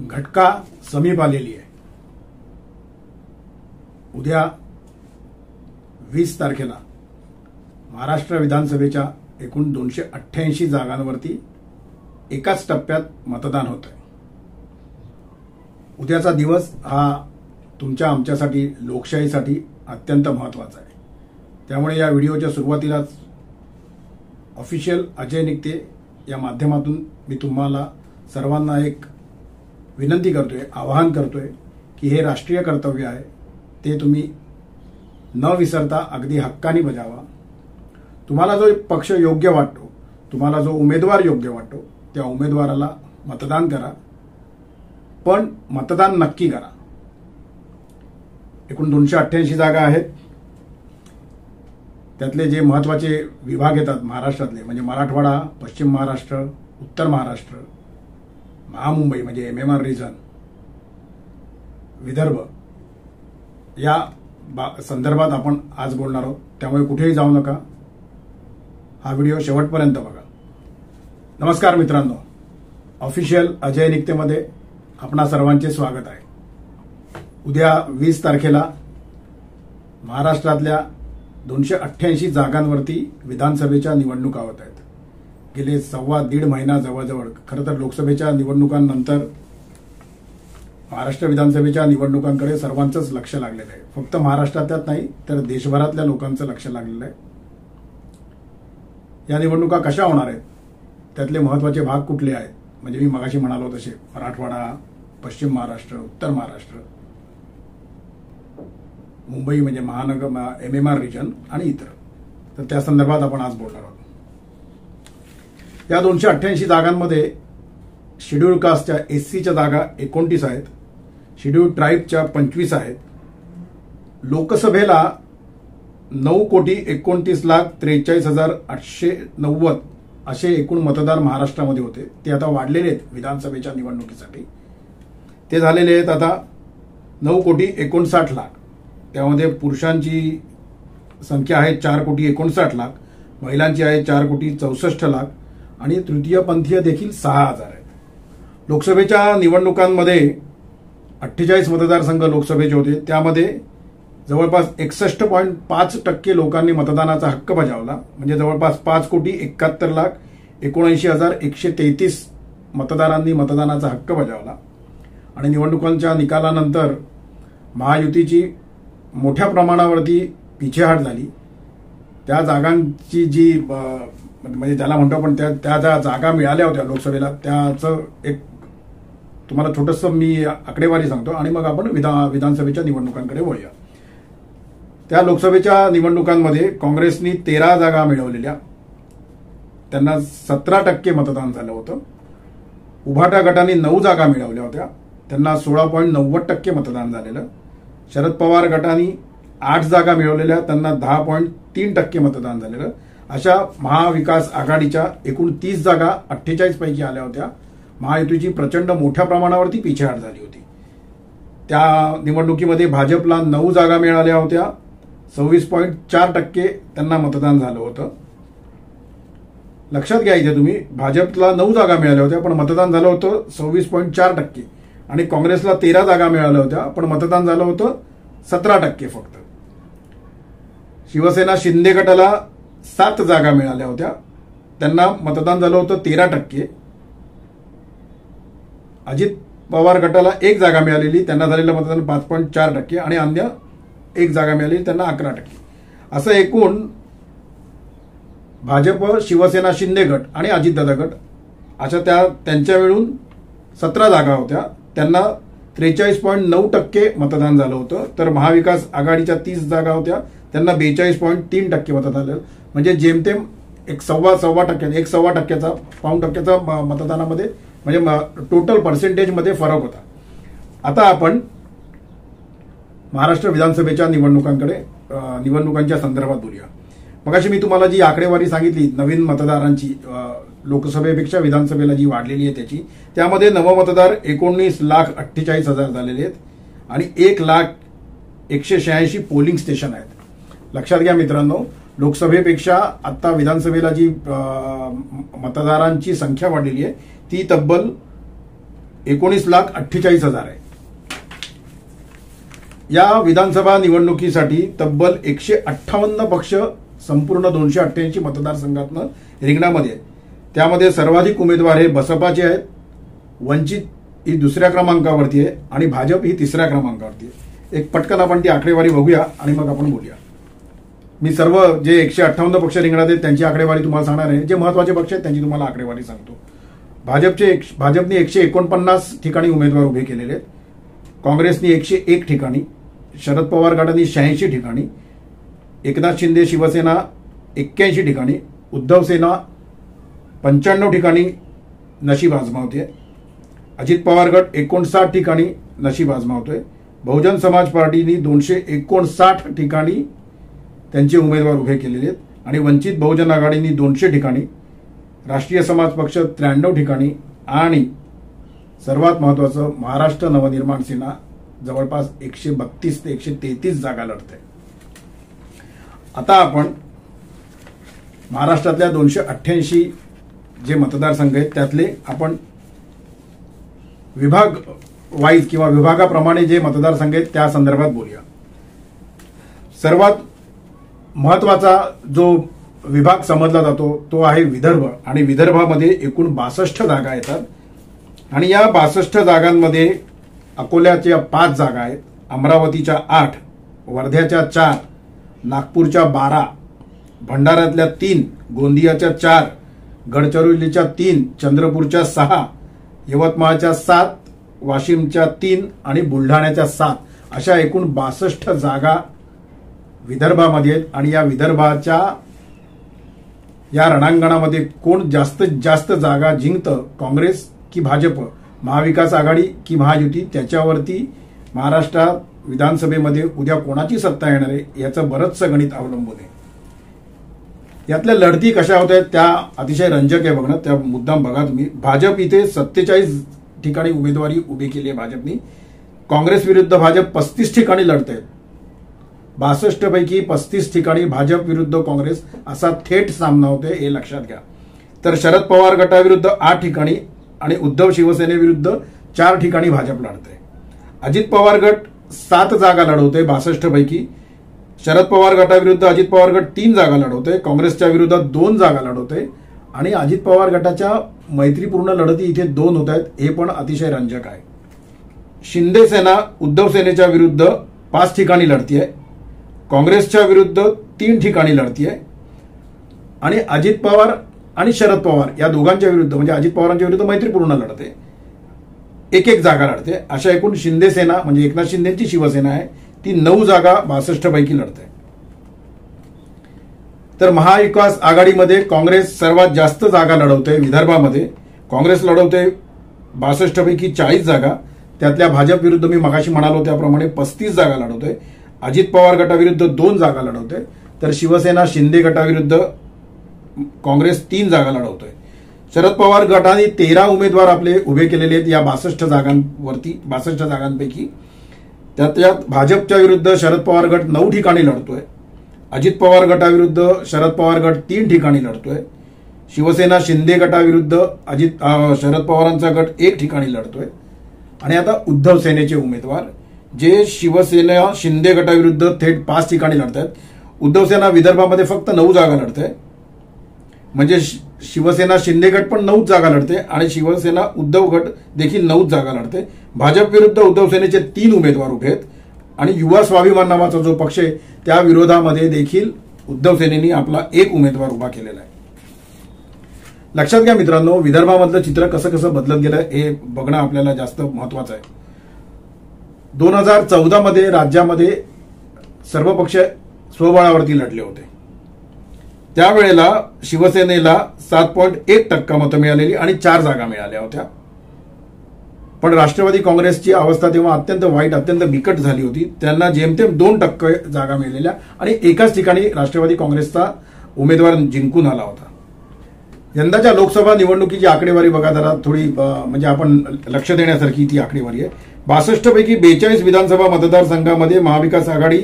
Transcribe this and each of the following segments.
घटका समीप आलेली आहे। उद्या 20 तारखेला महाराष्ट्र विधानसभेच्या एकूण 288 जागांवरती एकाच टप्प्यात मतदान होत आहे। उद्याचा दिवस हा तुमच्या आमच्यासाठी लोकशाहीसाठी अत्यंत महत्त्वाचा आहे। त्यामुळे या व्हिडिओच्या सुरुवातीलाच ऑफिशियल अजय निकते या माध्यमातून मी तुम्हाला सर्वांना एक विनंती करतोय, आवाहन करतोय की हे राष्ट्रीय कर्तव्य आहे, ते तुम्ही न विसरता अगदी हक्काने बजावा। तुम्हाला जो पक्ष योग्य वाटतो, तुम्हाला जो उमेदवार योग्य वाटतो, त्या उमेदवाराला मतदान करा, पण मतदान नक्की करा। एकूण 288 जागा आहेत। त्यातले जे महत्त्वाचे विभाग येतात महाराष्ट्रातले म्हणजे मराठवाडा, पश्चिम महाराष्ट्र, उत्तर महाराष्ट्र, महामुंबई म्हणजे MMR रिजन, विदर्भ, या संदर्भात आपण आज बोलणार आहोत। त्यामुळे कुठेही जाऊ नका, हा व्हिडिओ शेवटपर्यंत बघा। नमस्कार मित्रांनो, ऑफिशियल अजय निकतेमध्ये आपणा सर्वांचे स्वागत आहे। उद्या 20 तारखेला महाराष्ट्रातल्या 288 जागांवरती विधानसभेच्या निवडणुका होत आहेत। गेले 1.25 महिना जवळजवळ, खरं तर लोकसभेच्या निवडणुकांनंतर महाराष्ट्र विधानसभेच्या निवडणुकांकडे सर्वांचंच लक्ष लागलेलं आहे। फक्त महाराष्ट्रातल्याच नाही तर देशभरातल्या लोकांचं लक्ष लागलेलं आहे। या निवडणुका कशा होणार आहेत, त्यातले महत्त्वाचे भाग कुठले आहेत, म्हणजे मी मगाशी म्हणालो तसे मराठवाडा, पश्चिम महाराष्ट्र, उत्तर महाराष्ट्र, मुंबई म्हणजे महानगर MMR रिजन आणि इतर, तर त्या संदर्भात आपण आज बोलणार आहोत। या 288 जागांमध्ये शेड्यूल कास्टच्या SCच्या जागा 29 आहेत, शेड्यूल ट्राईबच्या 25 आहेत। लोकसभेला 9,29,43,890 असे एकूण मतदार महाराष्ट्रामध्ये होते। ते आता वाढलेले आहेत विधानसभेच्या निवडणुकीसाठी। ते झालेले आहेत आता 9,59,00,000। त्यामध्ये पुरुषांची संख्या आहे 4,59,00,000, महिलांची आहे 4,64,00,000 आणि तृतीयपंथीय देखील 6,000 आहेत। लोकसभेच्या निवडणुकांमध्ये 48 मतदारसंघ लोकसभेचे होते। त्यामध्ये जवळपास 61.5% लोकांनी मतदानाचा हक्क बजावला, म्हणजे जवळपास 5,71,79,133 मतदारांनी मतदानाचा हक्क बजावला। आणि निवडणुकांच्या निकालानंतर महायुतीची मोठ्या प्रमाणावरती पिछेहाट झाली। त्या जागांची जी म्हणजे त्याला म्हणतो आपण त्या ज्या जागा मिळाल्या होत्या लोकसभेला, त्याचं एक तुम्हाला छोटंसं मी आकडेवारी सांगतो आणि मग आपण विधानसभेच्या निवडणुकांकडे वळूया। त्या लोकसभेच्या निवडणुकांमध्ये काँग्रेसनी 13 जागा मिळवलेल्या, त्यांना 17% मतदान झालं होतं। उभाटा गटाने 9 जागा मिळवल्या होत्या, त्यांना 16.90% मतदान झालेलं। शरद पवार गटाने 8 जागा मिळवलेल्या, त्यांना 10.3% मतदान झालेलं। अशा महाविकास आघाडीच्या एकूण 30 जागा 48 पैकी आल्या होत्या। महायुतीची प्रचंड मोठ्या प्रमाणावरती पिछेहाट झाली होती। त्या निवडणुकीमध्ये भाजपला 9 जागा मिळाल्या होत्या, 26.4% त्यांना मतदान झालं होतं। लक्षात घ्या इथे तुम्ही, भाजपला 9 जागा मिळाल्या होत्या पण मतदान झालं होतं 26.4% आणि काँग्रेसला 13 जागा मिळाल्या होत्या पण मतदान झालं होतं 17% फक्त। शिवसेना शिंदे गटाला 7 जागा मिळाल्या होत्या, त्यांना मतदान झालं होतं 13%। अजित पवार गटाला 1 जागा मिळालेली, त्यांना झालेलं मतदान 5.4% आणि अन्य 1 जागा मिळालेली, त्यांना 11%। असं एकूण भाजप, शिवसेना शिंदे गट आणि अजितदादा गट अशा त्यांच्या मिळून 17 जागा होत्या, त्यांना 43.9% मतदान झालं होतं। तर महाविकास आघाडीच्या 30 जागा होत्या, त्यांना 42.3% मतदान झालं, म्हणजे जेमतेम एक सव्वा टक्क्याचा पाऊण टक्क्याचा मतदानामध्ये म्हणजे टोटल पर्सेंटेजमध्ये फरक होता। आता आपण महाराष्ट्र विधानसभेच्या निवडणुकांच्या संदर्भात बोलूया। मगाशी मी तुम्हाला जी आकडेवारी सांगितली नवीन मतदारांची, लोकसभेपेक्षा विधानसभेला जी वाढलेली आहे त्याची, त्यामध्ये नवमतदार 19,48,000 झालेले आहेत आणि 1,01,86 पोलिंग स्टेशन आहेत। लक्षात घ्या मित्रांनो, लोकसभेपेक्षा आता विधानसभेला जी मतदारांची संख्या वाढलेली आहे ती तब्बल 19,48,000 आहे. या विधानसभा निवडणुकीसाठी तब्बल 158 पक्ष संपूर्ण 288 मतदारसंघातनं रिंगणामध्ये आहेत. त्यामध्ये सर्वाधिक उमेदवार हे बसपाचे आहेत, वंचित ही दुसऱ्या क्रमांकावरती आहे आणि भाजप ही तिसऱ्या क्रमांकावरती आहे. एक पटकन आपण ती आकडेवारी बघूया आणि मग आपण बोलूया. मी सर्व जे 158 पक्ष रिंगणात आहेत त्यांची आकडेवारी तुम्हाला सांगणार आहे. जे महत्वाचे पक्ष आहेत त्यांची तुम्हाला आकडेवारी सांगतो. भाजपने 149 ठिकाणी उमेदवार उभे केलेले आहेत, काँग्रेसने 101 ठिकाणी, शरद पवार गटाने 86 ठिकाणी, एकनाथ शिंदे शिवसेना 81 ठिकाणी, उद्धव सेना 95 ठिकाणी नशीब आजमावते, अजित पवार गट 59 ठिकाणी नशीब आजमावतोय, बहुजन समाज पार्टीने 259 ठिकाणी त्यांचे उमेदवार उभे केलेले आहेत आणि वंचित बहुजन आघाडीने 200 ठिकाणी, राष्ट्रीय समाज पक्ष 93 ठिकाणी आणि सर्वात महत्वाचं महाराष्ट्र नवनिर्माण सेना जवळपास 132 ते 133 जागा लढते. आता आपण महाराष्ट्रातल्या 288 जे मतदारसंघ आहेत त्यातले आपण विभाग वाईज किंवा विभागाप्रमाणे जे मतदारसंघ आहेत त्या संदर्भात बोलूया. सर्वात महत्वाचा जो विभाग समजला जातो तो आहे विदर्भ आणि विदर्भामध्ये एकूण 62 जागा येतात आणि या 62 जागांमध्ये अकोल्याच्या 5 जागा आहेत, अमरावतीच्या 8, वर्ध्याच्या 4, नागपूरच्या 12, भंडाऱ्यातल्या 3, गोंदियाच्या 4, गडचिरोलीच्या 3, चंद्रपूरच्या 6, यवतमाळच्या 7, वाशिमच्या 3 आणि बुलढाण्याच्या 7 अशा एकूण 62 जागा विदर्भामध्ये आहेत. आणि या विदर्भाच्या या रणांगणामध्ये कोण जास्तीत जास्त जागा जिंकतं, काँग्रेस की भाजप, महाविकास आघाडी की महायुती, त्याच्यावरती महाराष्ट्रात विधानसभेमध्ये उद्या कोणाची सत्ता येणार आहे याचं बरंचसं गणित अवलंबून आहे. यातल्या लढती कशा होत आहेत त्या अतिशय रंजक आहे बघणं. त्या मुद्दाम बघा तुम्ही. भाजप इथे 47 ठिकाणी उमेदवारी उभी केली आहे भाजपनी. काँग्रेस विरुद्ध भाजप 35 ठिकाणी लढत आहेत. 62 पैकी 35 ठिकाणी भाजप विरुद्ध काँग्रेस असा थेट सामना होतोय हे लक्षात घ्या. तर शरद पवार गटाविरुद्ध 8 ठिकाणी आणि उद्धव शिवसेनेविरुद्ध 4 ठिकाणी भाजप लढतंय. अजित पवार गट 7 जागा लढवतोय 62 पैकी. शरद पवार गटाविरुद्ध अजित पवार गट 3 जागा लढवतोय. काँग्रेसच्या विरोधात 2 जागा लढवतोय आणि अजित पवार गटाच्या मैत्रीपूर्ण लढती इथे 2 होत आहेत. हे पण अतिशय रंजक आहे. शिंदे सेना उद्धव सेनेच्या विरुद्ध 5 ठिकाणी लढतीये, काँग्रेसच्या विरुद्ध 3 ठिकाणी लढतीये आणि अजित पवार आणि शरद पवार या दोघांच्या विरुद्ध म्हणजे अजित पवारांच्या विरुद्ध मैत्रीपूर्ण लढते, 1-1 जागा लढते. अशा एकूण शिंदे सेना म्हणजे एकनाथ शिंदेची शिवसेना आहे ती 9 जागा 62 पैकी लढते. तर महाविकास आघाडीमध्ये काँग्रेस सर्वात जास्त जागा लढवते. विदर्भामध्ये काँग्रेस लढवते 62 पैकी 40 जागा. त्यातल्या भाजप विरुद्ध मी मगाशी म्हणालो त्याप्रमाणे 35 जागा लढवते. अजित पवार गटाविरुद्ध 2 जागा लढवते. तर शिवसेना शिंदे गटाविरुद्ध काँग्रेस 3 जागा लढवतोय. शरद पवार गटाने 13 उमेदवार आपले उभे केलेले आहेत या 62 जागांवरती. 62 जागांपैकी त्यात भाजपच्या विरुद्ध शरद पवार गट 9 ठिकाणी लढतोय. अजित पवार गटाविरुद्ध शरद पवार गट 3 ठिकाणी लढतोय. शिवसेना शिंदे गटाविरुद्ध शरद पवारांचा गट 1 ठिकाणी लढतोय. आणि आता उद्धव सेनेचे उमेदवार जे शिवसेना शिंदे गटाविरुद्ध थेट 5 ठिकाणी लढतात. उद्धव सेना विदर्भामध्ये फक्त 9 जागा लढते म्हणजे शिवसेना शिंदे गट पण 9 जागा लढते आणि शिवसेना उद्धव गट देखील 9 जागा लढते. भाजप विरुद्ध उद्धव सेनेचे 3 उमेदवार उभे आहेत आणि युवा स्वाभिमान नावाचा जो पक्ष आहे त्या विरोधामध्ये देखील उद्धव सेनेने आपला 1 उमेदवार उभा केलेला आहे. लक्षात घ्या मित्रांनो, विदर्भामधलं चित्र कसं कसं बदलत गेलं हे बघणं आपल्याला जास्त महत्वाचं आहे. 2014 मध्ये राज्यामध्ये सर्व पक्ष स्वबळावरती लढले होते. त्यावेळेला शिवसेनेला 7.1% मतं मिळालेली आणि 4 जागा मिळाल्या होत्या. पण राष्ट्रवादी काँग्रेसची अवस्था तेव्हा अत्यंत वाईट, अत्यंत बिकट झाली होती. त्यांना जेमतेम 2% जागा मिळालेल्या आणि एकाच ठिकाणी राष्ट्रवादी काँग्रेसचा उमेदवार जिंकून आला होता. यंदाच्या लोकसभा निवडणुकीची आकडेवारी बघा जरा थोडी म्हणजे आपण लक्ष देण्यासारखी ती आकडेवारी आहे. 62 पैकी 42 विधानसभा मतदारसंघामध्ये महाविकास आघाडी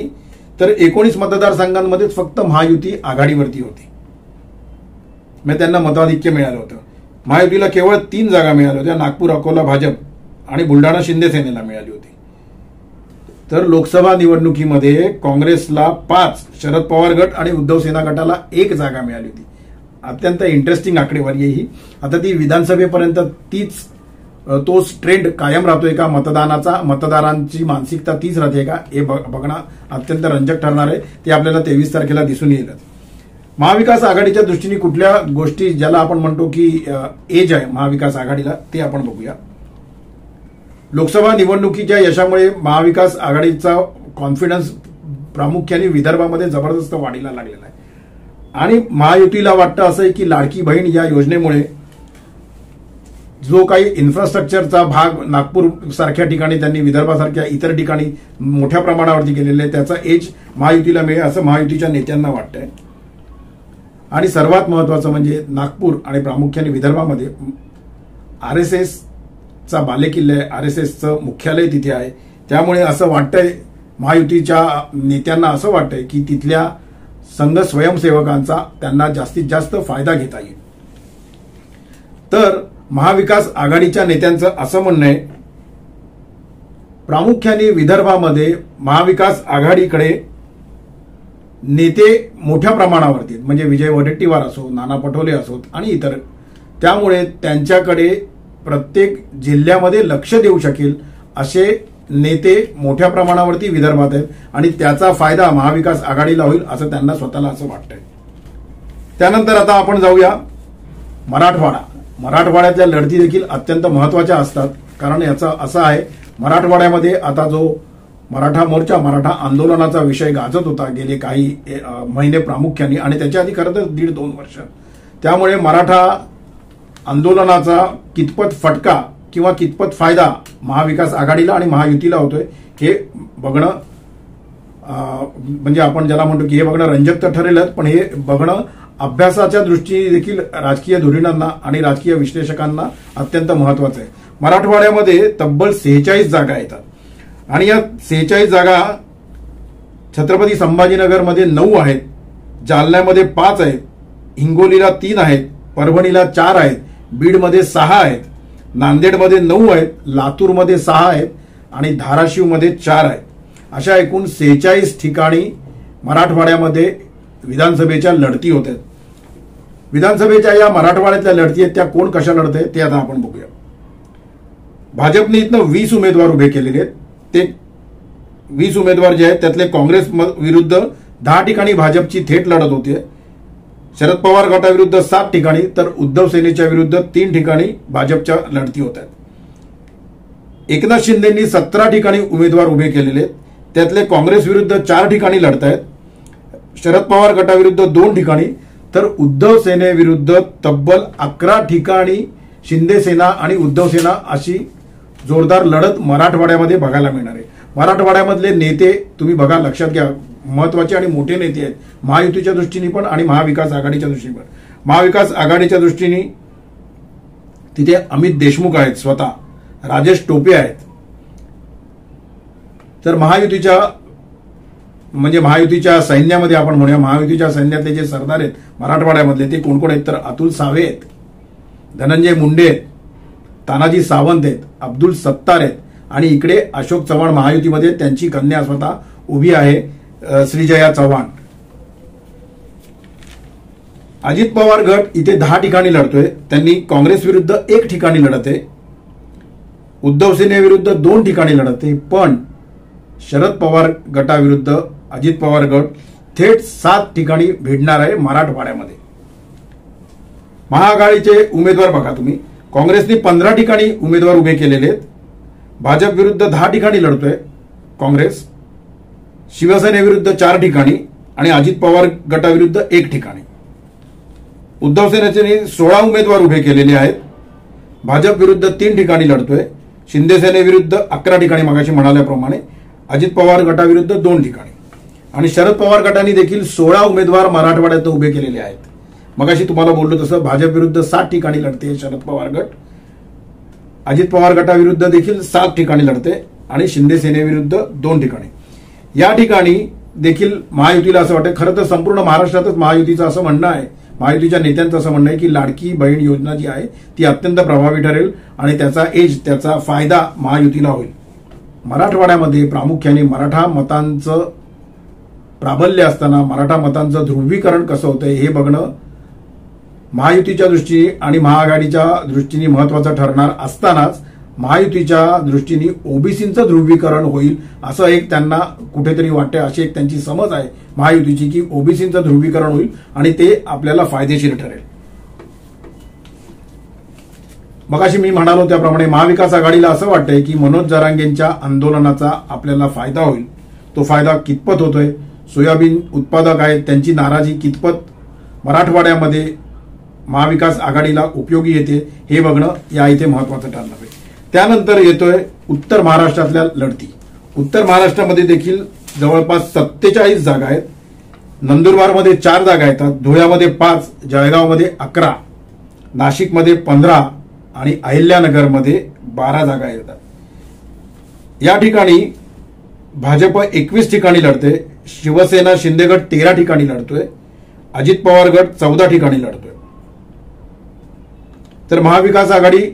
तर 19 मतदारसंघांमध्येच फक्त महायुती आघाडीवरती होती. मग त्यांना मताधिक्य मिळालं होतं. महायुतीला केवळ 3 जागा मिळाल्या होत्या, नागपूर, अकोला भाजप आणि बुलढाणा शिंदे सेनेला मिळाली होती. तर लोकसभा निवडणुकीमध्ये काँग्रेसला 5, शरद पवार गट आणि उद्धव सेना गटाला 1 जागा मिळाली होती. अत्यंत इंटरेस्टिंग आकडेवारी आहे ही. आता ती विधानसभेपर्यंत तोच ट्रेंड कायम राहतोय का, मतदारांची मानसिकता तीच राहते का, हे बघणं अत्यंत रंजक ठरणार आहे. ते आपल्याला 23 तारखेला दिसून येईल. महाविकास आघाडीच्या दृष्टीने कुठल्या गोष्टी ज्याला आपण म्हणतो की एज आहे महाविकास आघाडीला, ते आपण बघूया. लोकसभा निवडणुकीच्या यशामुळे महाविकास आघाडीचा कॉन्फिडन्स प्रामुख्याने विदर्भामध्ये जबरदस्त वाढीला लागलेला आहे. आणि महायुतीला वाटतं असं आहे की लाडकी बहीण या योजनेमुळे जो काही इन्फ्रास्ट्रक्चरचा भाग नागपूर सारख्या ठिकाणी त्यांनी विदर्भासारख्या इतर ठिकाणी मोठ्या प्रमाणावरती केलेले आहे, त्याचा एज महायुतीला मिळेल असं महायुतीच्या नेत्यांना वाटतंय. आणि सर्वात महत्वाचं म्हणजे नागपूर आणि प्रामुख्याने विदर्भामध्ये आरएसएसचा बालेकिल्ला आहे, आरएसएसचं मुख्यालय तिथे आहे. त्यामुळे असं वाटतंय महायुतीच्या नेत्यांना असं वाटतंय की तिथल्या संघ स्वयंसेवकांचा त्यांना जास्तीत जास्त फायदा घेता येईल. तर महाविकास आघाडीच्या नेत्यांचं असं म्हणणं आहे प्रामुख्याने विदर्भामध्ये महाविकास आघाडीकडे नेते मोठ्या प्रमाणावरती म्हणजे विजय वडेट्टीवार असो, नाना पटोले असोत आणि इतर, त्यामुळे त्यांच्याकडे प्रत्येक जिल्ह्यामध्ये लक्ष देऊ शकेल असे नेते मोठ्या प्रमाणावरती विदर्भात आहेत आणि त्याचा फायदा महाविकास आघाडीला होईल असं त्यांना स्वतःला असं वाटतंय. त्यानंतर आता आपण जाऊया मराठवाडा. मराठवाड्यातल्या लढती देखील अत्यंत महत्वाच्या असतात. कारण याचा असं आहे, मराठवाड्यामध्ये आता जो मराठा मोर्चा, मराठा आंदोलनाचा विषय गाजत होता गेले काही महिने प्रामुख्याने आणि त्याच्या आधी खरं तर 1.5-2 वर्ष, त्यामुळे मराठा आंदोलनाचा कितपत फटका किंवा कितपत फायदा महाविकास आघाडीला आणि महायुतीला होतोय हे बघणं म्हणजे आपण ज्याला म्हणतो की हे बघणं रंजक तर ठरेलच, पण हे बघणं अभ्यासाच्या दृष्टीने देखील राजकीय धुरीणांना आणि राजकीय विश्लेषकांना अत्यंत महत्वाचं आहे. मराठवाड्यामध्ये तब्बल 46 जागा येतात आणि या 46 जागा छत्रपती संभाजीनगरमध्ये 9 आहेत, जालन्यामध्ये 5 आहेत, हिंगोलीला 3 आहेत, परभणीला 4 आहेत, बीडमध्ये 6 आहेत, नांदेडमध्ये 9 आहेत, लातूरमध्ये 6 आहेत आणि धाराशिवमध्ये 4 आहेत. अशा एकूण 46 ठिकाणी मराठवाड्यामध्ये विधानसभेच्या लढती होत आहेत. विधानसभेच्या या मराठवाड्यातल्या लढती आहेत त्या कोण कशा लढत आहेत ते आता आपण बघूया. भाजपने इथनं 20 उमेदवार उभे केलेले आहेत. ते 20 उमेदवार जे आहेत त्यातले काँग्रेस विरुद्ध 10 ठिकाणी भाजपची थेट लढत होती. शरद पवार गटाविरुद्ध 7 ठिकाणी तर उद्धव सेनेच्या विरुद्ध 3 ठिकाणी भाजपच्या लढती होत आहेत. एकनाथ शिंदेंनी 17 ठिकाणी उमेदवार उभे केलेले आहेत. त्यातले काँग्रेस विरुद्ध 4 ठिकाणी लढत आहेत, शरद पवार गटाविरुद्ध 2 ठिकाणी तर उद्धव सेनेविरुद्ध तब्बल 11 ठिकाणी शिंदे सेना आणि उद्धव सेना अशी जोरदार लढत मराठवाड्यामध्ये बघायला मिळणार आहे. मराठवाड्यामधले नेते तुम्ही बघा, लक्षात घ्या, महत्वाचे आणि मोठे नेते आहेत महायुतीच्या दृष्टीने पण आणि महाविकास आघाडीच्या दृष्टीने पण. महाविकास आघाडीच्या दृष्टीने तिथे अमित देशमुख आहेत, स्वतः राजेश टोपे आहेत. तर महायुतीच्या सैन्यामध्ये आपण म्हणूया, महायुतीच्या सैन्यातले जे सरदार आहेत मराठवाड्यामधले ते कोण कोण आहेत तर अतुल सावे आहेत, धनंजय मुंडे आहेत, तानाजी सावंत आहेत, अब्दुल सत्तार आहेत आणि इकडे अशोक चव्हाण महायुतीमध्ये त्यांची कन्या स्वतः उभी आहे श्रीजया चव्हाण. अजित पवार गट इथे 10 ठिकाणी लढतोय. त्यांनी काँग्रेस विरुद्ध 1 ठिकाणी लढत आहे, उद्धव सेनेविरुद्ध 2 ठिकाणी लढत आहे, पण शरद पवार गटाविरुद्ध अजित पवार गट थेट 7 ठिकाणी भिडणार आहे मराठवाड्यामध्ये. महाआघाडीचे उमेदवार बघा तुम्ही, काँग्रेसने 15 ठिकाणी उमेदवार उभे केलेले आहेत, भाजप विरुद्ध 10 ठिकाणी लढतोय काँग्रेस, शिवसेनेविरुद्ध 4 ठिकाणी आणि अजित पवार गटाविरुद्ध 1 ठिकाणी. उद्धव सेनेने 16 उमेदवार उभे केलेले आहेत, भाजप विरुद्ध 3 ठिकाणी लढतोय, शिंदे सेनेविरुद्ध 11 ठिकाणी मगाशी म्हणाल्याप्रमाणे, अजित पवार गटाविरुद्ध 2 ठिकाणी आणि शरद पवार गटाने देखील 16 उमेदवार मराठवाड्यात उभे केलेले आहेत. मगाशी तुम्हाला बोललो तसं भाजप विरुद्ध 7 ठिकाणी लढते शरद पवार गट, अजित पवार गटाविरुद्ध देखील 7 ठिकाणी लढते आणि शिंदे सेनेविरुद्ध 2 ठिकाणी. या ठिकाणी देखील महायुतीला असं वाटतं, खरं तर संपूर्ण महाराष्ट्रातच महायुतीचं असं म्हणणं आहे, महायुतीच्या नेत्यांचं असं म्हणणं आहे की लाडकी बहीण योजना जी आहे ती अत्यंत प्रभावी ठरेल आणि त्याचा फायदा महायुतीला होईल. मराठवाड्यामध्ये प्रामुख्याने मराठा मतांचं प्राबल्य असताना मराठा मतांचं ध्रुवीकरण कसं होतंय हे बघणं महायुतीच्या दृष्टीने आणि महाआघाडीच्या दृष्टीने महत्वाचं ठरणार असतानाच महायुतीच्या दृष्टीने ओबीसींचं ध्रुवीकरण होईल असं एक त्यांना कुठेतरी वाटतं. अशी एक त्यांची समज आहे महायुतीची की ओबीसींचं ध्रुवीकरण होईल आणि ते आपल्याला फायदेशीर ठरेल. मगाशी मी म्हणालो त्याप्रमाणे महाविकास आघाडीला असं वाटतंय की मनोज जरांगेंच्या आंदोलनाचा आपल्याला फायदा होईल. तो फायदा कितपत होतोय, सोयाबीन उत्पादक आहेत त्यांची नाराजी कितपत मराठवाड्यामध्ये महाविकास आघाडीला उपयोगी येते हे बघणं या इथे महत्वाचं ठरणार आहे. त्यानंतर येतोय उत्तर महाराष्ट्रातल्या लढती. उत्तर महाराष्ट्रामध्ये देखील जवळपास 47 जागा आहेत. नंदुरबारमध्ये 4 जागा येतात, धुळ्यामध्ये 5, जळगावमध्ये 11, नाशिकमध्ये 15 आणि अहिल्यानगरमध्ये 12 जागा येतात. या ठिकाणी भाजप 21 ठिकाणी लढते, शिवसेना शिंदे गट 13 ठिकाणी लढतोय, अजित पवार गट 14 ठिकाणी लढतोय. तर महाविकास आघाडी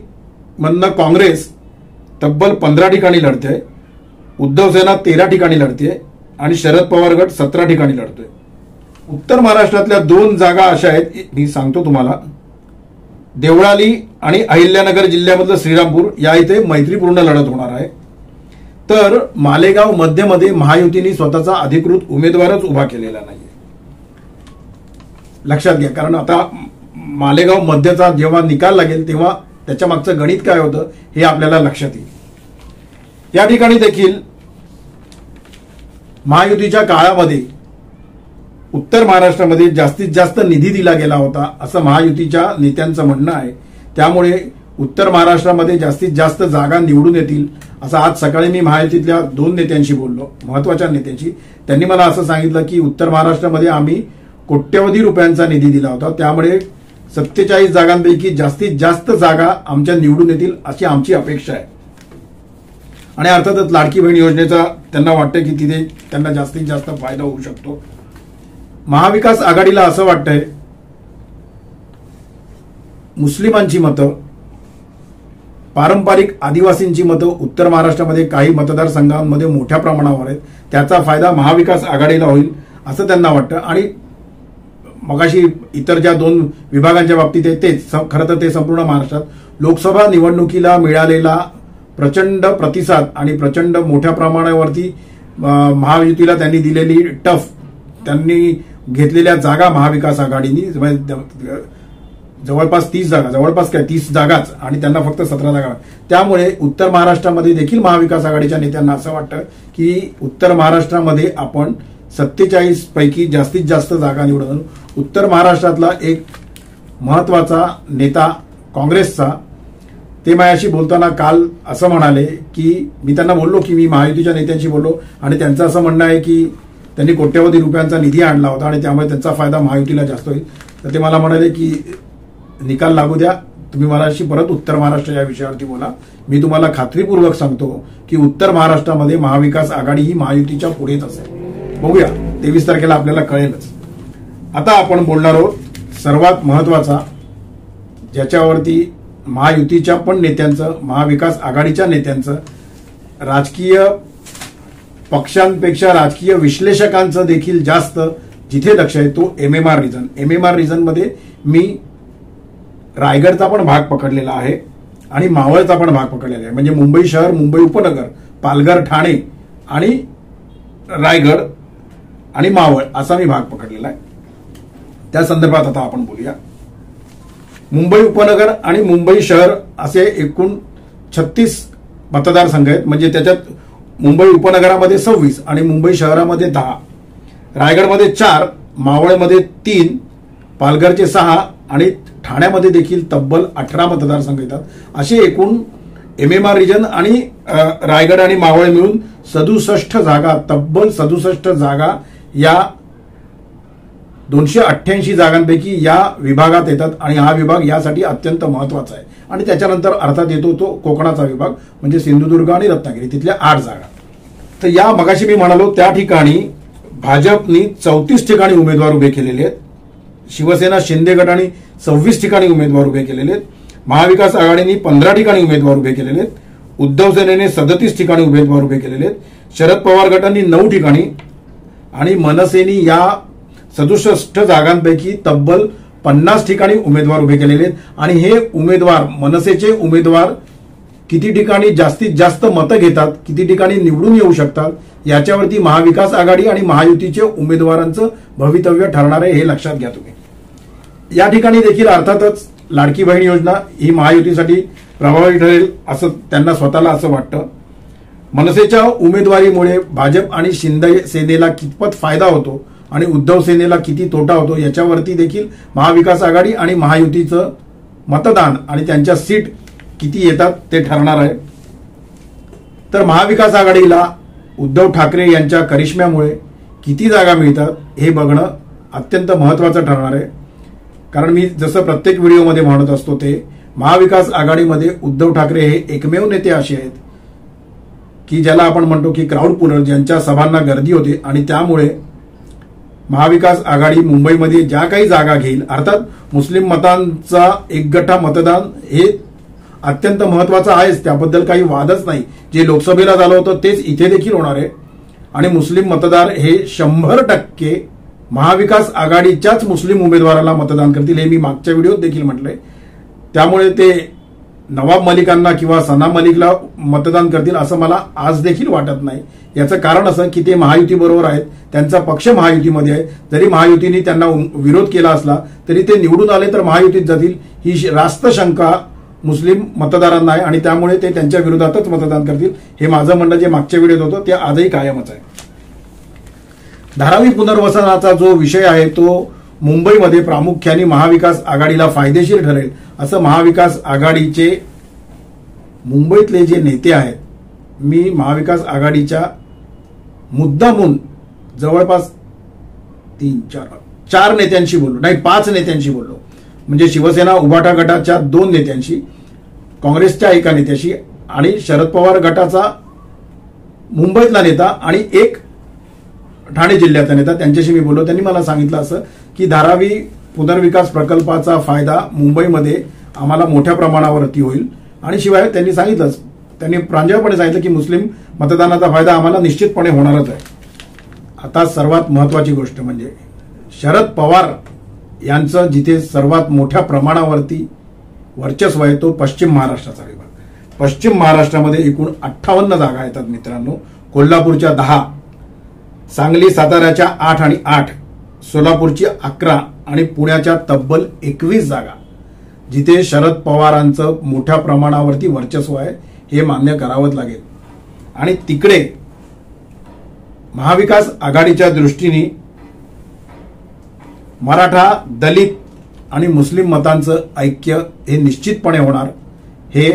मधनं काँग्रेस तब्बल 15 ठिकाणी लढते, उद्धव सेना 13 ठिकाणी लढते आणि शरद पवार गट 17 ठिकाणी लढतोय. उत्तर महाराष्ट्रातल्या 2 जागा अशा आहेत, मी सांगतो तुम्हाला. देवळाली आणि अहिल्यानगर जिल्ह्यामधलं श्रीरामपूर या इथे मैत्रीपूर्ण लढत होणार आहे. तर मालेगाव मध्यमध्ये महायुतीने स्वतःचा अधिकृत उमेदवारच उभा केलेला नाहीये. लक्षात घ्या, कारण आता मालेगाव मध्यचा जेव्हा निकाल लागेल तेव्हा त्याच्या मागचं गणित काय होतं हे आपल्याला लक्षात येईल. या ठिकाणी देखील महायुतीच्या काळामध्ये उत्तर महाराष्ट्रामध्ये जास्तीत जास्त निधी दिला गेला होता असं महायुतीच्या नेत्यांचं म्हणणं आहे. त्यामुळे उत्तर महाराष्ट्रामध्ये जास्तीत जास्त जागा निवडून येतील असं आज सकाळी मी महायुतीतल्या 2 नेत्यांशी बोललो, महत्वाच्या नेत्यांशी. त्यांनी मला असं सांगितलं की उत्तर महाराष्ट्रामध्ये आम्ही कोट्यवधी रुपयांचा निधी दिला होता, त्यामुळे 47 जागांपैकी जास्तीत जास्त जागा आमच्या निवडून येतील अशी आमची अपेक्षा आहे. आणि अर्थातच लाडकी बहीण योजनेचा त्यांना वाटतं की तिथे त्यांना जास्तीत जास्त फायदा होऊ शकतो. महाविकास आघाडीला असं वाटतंय मुस्लिमांची मतं, पारंपरिक आदिवासींची मतं उत्तर महाराष्ट्रामध्ये काही मतदारसंघांमध्ये मोठ्या प्रमाणावर आहेत, त्याचा फायदा महाविकास आघाडीला होईल असं त्यांना वाटतं. आणि मगाशी इतर ज्या 2 विभागांच्या बाबतीत आहे तेच खरं तर ते संपूर्ण महाराष्ट्रात लोकसभा निवडणुकीला मिळालेला प्रचंड प्रतिसाद आणि प्रचंड मोठ्या प्रमाणावरती महायुतीला त्यांनी दिलेली त्यांनी घेतलेल्या जागा महाविकास आघाडीनी जवळपास 30 जागा, जवळपास काय 30 जागाच, आणि त्यांना फक्त 17 जागा. त्यामुळे उत्तर महाराष्ट्रामध्ये देखील महाविकास आघाडीच्या नेत्यांना असं वाटतं की उत्तर महाराष्ट्रामध्ये आपण 47 पैकी जास्तीत जास्त जागा निवडून. उत्तर महाराष्ट्रातला एक महत्वाचा नेता काँग्रेसचा, ते माझ्याशी बोलताना काल असं म्हणाले की मी त्यांना बोललो की मी महायुतीच्या नेत्यांशी बोललो आणि त्यांचं असं म्हणणं आहे की त्यांनी कोट्यवधी रुपयांचा निधी आणला होता आणि त्यामुळे त्यांचा फायदा महायुतीला जास्त होईल. तर ते मला म्हणाले की निकाल लागू द्या, तुम्ही मलाशी परत उत्तर महाराष्ट्र या विषयावरती बोला. मी तुम्हाला खात्रीपूर्वक सांगतो की उत्तर महाराष्ट्रामध्ये महाविकास आघाडी ही महायुतीच्या पुढेच असेल. बघूया, 23 तारखेला आपल्याला कळेलच. आता आपण बोलणार आहोत सर्वात महत्वाचा, ज्याच्यावरती महायुतीच्या पण नेत्यांचं, महाविकास आघाडीच्या नेत्यांचं, राजकीय पक्षांपेक्षा राजकीय विश्लेषकांचं देखील जास्त जिथे लक्ष आहे तो MMR रिजन. MMR रिजनमध्ये मी रायगडचा पण भाग पकडलेला आहे आणि मावळचा पण भाग पकडलेला आहे. म्हणजे मुंबई शहर, मुंबई उपनगर, पालघर, ठाणे आणि रायगड आणि मावळ असा मी भाग पकडलेला आहे. त्या संदर्भात आता आपण बोलूया. मुंबई उपनगर आणि मुंबई शहर असे एकूण 36 मतदारसंघ आहेत. म्हणजे त्याच्यात मुंबई उपनगरामध्ये 26 आणि मुंबई शहरामध्ये 10, रायगडमध्ये 4, मावळमध्ये 3, पालघरचे 6 आणि ठाण्यामध्ये देखील तब्बल 18 मतदारसंघ येतात. असे एकूण MMR रिजन आणि रायगड आणि मावळ मिळून 67 जागा, तब्बल 67 जागा या 288 जागांपैकी या विभागात येतात. आणि हा विभाग यासाठी अत्यंत महत्वाचा आहे. आणि त्याच्यानंतर अर्थात येतो तो कोकणाचा विभाग, म्हणजे सिंधुदुर्ग आणि रत्नागिरी, तिथल्या 8 जागा. तर या मगाशी मी म्हणालो त्या ठिकाणी भाजपनी 34 ठिकाणी उमेदवार उभे केलेले आहेत. शिवसेना शिंदे गटाने 26 ठिकाणी उमेदवार उभे केलेले आहेत. महाविकास आघाडीने 15 ठिकाणी उमेदवार उभे केलेले आहेत. उद्धव सेनेने 37 ठिकाणी उमेदवार उभे केलेले आहेत. शरद पवार गटांनी 9 ठिकाणी आणि मनसेनी या 67 जागांपैकी तब्बल 50 ठिकाणी उमेदवार उभे केलेले आहेत. आणि हे उमेदवार, मनसेचे उमेदवार किती ठिकाणी जास्तीत जास्त मतं घेतात, किती ठिकाणी निवडून येऊ शकतात, याच्यावरती महाविकास आघाडी आणि महायुतीचे उमेदवारांचं भवितव्य ठरणार आहे, हे लक्षात घ्या तुम्ही. या ठिकाणी देखील अर्थातच लाडकी बहीण योजना ही महायुतीसाठी प्रभावी ठरेल असं त्यांना स्वतःला असं वाटतं. मनसेच्या उमेदवारीमुळे भाजप आणि शिंदे सेनेला कितपत फायदा होतो आणि उद्धव सेनेला किती तोटा होतो याच्यावरती देखील महाविकास आघाडी आणि महायुतीचं मतदान आणि त्यांच्या सीट किती येतात ते ठरणार आहे. तर महाविकास आघाडीला उद्धव ठाकरे यांच्या करिश्म्यामुळे किती जागा मिळतात हे बघणं अत्यंत महत्वाचं ठरणार आहे. कारण मी जसं प्रत्येक व्हिडिओमध्ये म्हणत असतो ते महाविकास आघाडीमध्ये उद्धव ठाकरे हे एकमेव नेते असे आहेत की ज्याला आपण म्हणतो की क्राऊड पुलर, ज्यांच्या सभांना गर्दी होते आणि त्यामुळे महाविकास आघाडी मुंबईमध्ये ज्या काही जागा घेईल, अर्थात मुस्लिम मतांचा एकगठ्ठा मतदान हे अत्यंत महत्वाचं आहेच, त्याबद्दल काही वादच नाही. जे लोकसभेला झालं होतं तेच इथे देखील होणार आहे. आणि मुस्लिम मतदार हे 100% महाविकास आघाडीच्याच मुस्लिम उमेदवाराला मतदान करतील, हे मी मागच्या व्हिडिओत देखील म्हटलंय. त्यामुळे ते नवाब मलिकांना किंवा सना मलिकला मतदान करतील असं मला आज देखील वाटत नाही. याचं कारण असं की ते महायुती बरोबर आहेत, त्यांचा पक्ष महायुतीमध्ये आहे. जरी महायुतीने त्यांना विरोध केला असला तरी ते निवडून आले तर महायुतीत जातील ही रास्त शंका मुस्लिम मतदारांना आहे आणि त्यामुळे ते त्यांच्या विरोधातच मतदान करतील. हे माझं म्हणणं जे मागच्या व्हिडिओत होतं ते आजही कायमच आहे. धारावी पुनर्वसनाचा जो विषय आहे तो मुंबईमध्ये प्रामुख्याने महाविकास आघाडीला फायदेशीर ठरेल असं महाविकास आघाडीचे मुंबईतले जे नेते आहेत, मी महाविकास आघाडीच्या मुद्दामून जवळपास 4 नेत्यांशी बोललो, नाही 5 नेत्यांशी बोललो. म्हणजे शिवसेना उभाटा गटाच्या 2 नेत्यांशी, काँग्रेसच्या एका नेत्याशी आणि शरद पवार गटाचा मुंबईतला नेता आणि एक ठाणे जिल्ह्याचा नेता, त्यांच्याशी मी बोललो. त्यांनी मला सांगितलं असं की धारावी पुनर्विकास प्रकल्पाचा फायदा मुंबईमध्ये आम्हाला मोठ्या प्रमाणावरती होईल. आणि शिवाय त्यांनी सांगितलंच, त्यांनी प्रांजळपणे सांगितलं की मुस्लिम मतदानाचा फायदा आम्हाला निश्चितपणे होणारच आहे. आता सर्वात महत्वाची गोष्ट म्हणजे शरद पवार यांचं जिथे सर्वात मोठ्या प्रमाणावरती वर्चस्व आहे तो पश्चिम महाराष्ट्राचा विभाग. पश्चिम महाराष्ट्रामध्ये एकूण 58 जागा येतात मित्रांनो. कोल्हापूरच्या 10, सांगली साताऱ्याच्या 8 आणि 8, सोलापूरची 11 आणि पुण्याच्या तब्बल 21 जागा जिथे शरद पवारांचं मोठ्या प्रमाणावरती वर्चस्व आहे हे मान्य करावंच लागेल. आणि तिकडे महाविकास आघाडीच्या दृष्टीने मराठा, दलित आणि मुस्लिम मतांचं ऐक्य हे निश्चितपणे होणार. हे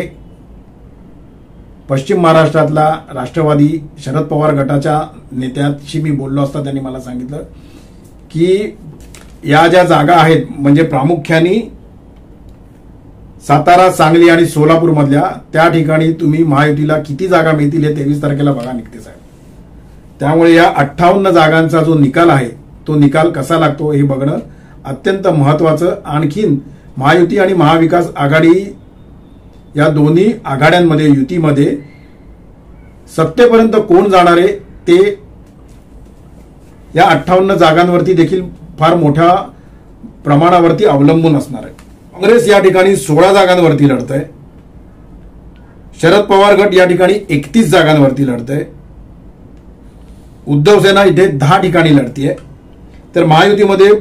पश्चिम महाराष्ट्रातला राष्ट्रवादी शरद पवार गटाच्या नेत्याशी मी बोललो असता त्यांनी मला सांगितलं की या ज्या जागा आहेत म्हणजे प्रामुख्याने सातारा, सांगली आणि सोलापूर मधल्या त्या ठिकाणी तुम्ही महायुतीला किती जागा मिळतील हे 23 तारखेला बघा निघते साहेब. त्यामुळे या 58 जागांचा जो निकाल आहे तो निकाल कसा लागतो हे बघणं अत्यंत महत्वाचं. आणखीन महायुती आणि महाविकास आघाडी या दोन्ही आघाड्यांमध्ये, युतीमध्ये सत्तेपर्यंत कोण जाणार आहे ते या 58 जागांवरती देखील फार मोठ्या प्रमाणावरती अवलंबून असणार आहे. काँग्रेस या ठिकाणी 16 जागांवरती लढत आहे. शरद पवार गट या ठिकाणी 31 जागांवरती लढत आहे. उद्धव सेना इथे 10 ठिकाणी लढतीये. तर महायुतीमध्ये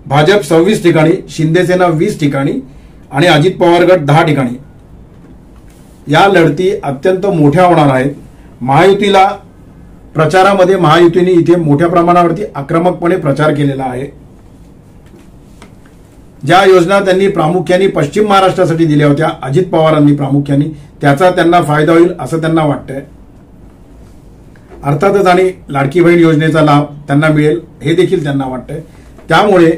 भाजप 26 ठिकाणी, शिंदेसेना 20 ठिकाणी आणि अजित पवार गट 10 ठिकाणी. या लढती अत्यंत मोठ्या होणार आहेत. महायुतीला प्रचारामध्ये महायुतीने इथे मोठ्या प्रमाणावरती आक्रमकपणे प्रचार केलेला आहे. ज्या योजना त्यांनी प्रामुख्याने पश्चिम महाराष्ट्रासाठी दिल्या होत्या अजित पवारांनी प्रामुख्याने, त्याचा त्यांना फायदा होईल असं त्यांना वाटतंय. अर्थातच आणि लाडकी बहीण योजनेचा लाभ त्यांना मिळेल हे देखील त्यांना वाटतंय. त्यामुळे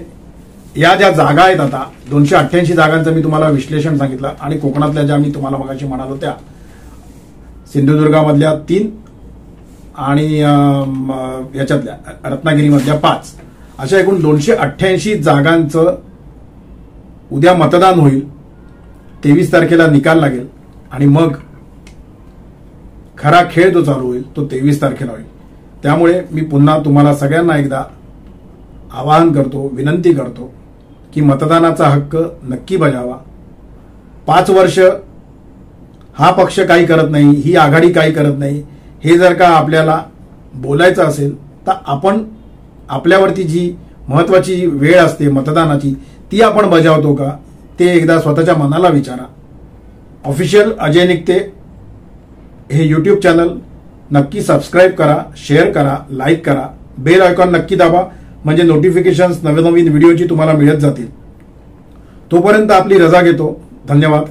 या ज्या जागा आहेत आता 288 जागांचं मी तुम्हाला विश्लेषण सांगितलं आणि कोकणातल्या ज्या मी तुम्हाला मगाशी म्हणालो त्या सिंधुदुर्गामधल्या 3 आणि याच्यातल्या रत्नागिरीमधल्या 5 अशा एकूण 288 जागांचं उद्या मतदान होईल, 23 तारखेला निकाल लागेल आणि मग खरा खेळ जो चालू होईल तो 23 तारखेला होईल. त्यामुळे मी पुन्हा तुम्हाला सगळ्यांना एकदा आवाहन करतो, विनंती करतो की मतदानाचा हक्क नक्की बजावा. 5 वर्ष हा पक्ष काही करत नाही, ही आघाडी काही करत नाही, हे जर का आपल्याला बोलायचं असेल तर आपण आपल्यावरती जी महत्वाची वेळ असते मतदानाची ती आपण बजावतो का ते एकदा स्वतःच्या मनाला विचारा. ऑफिशियल अजय निकते हे यूट्यूब चॅनल नक्की सबस्क्राईब करा, शेअर करा, लाईक करा, बेल आयकॉन नक्की दाबा म्हणजे नोटिफिकेशन्स नवीन व्हिडिओची तुम्हाला मिळत जातील. तोपर्यंत आपली रजा घेतो. धन्यवाद.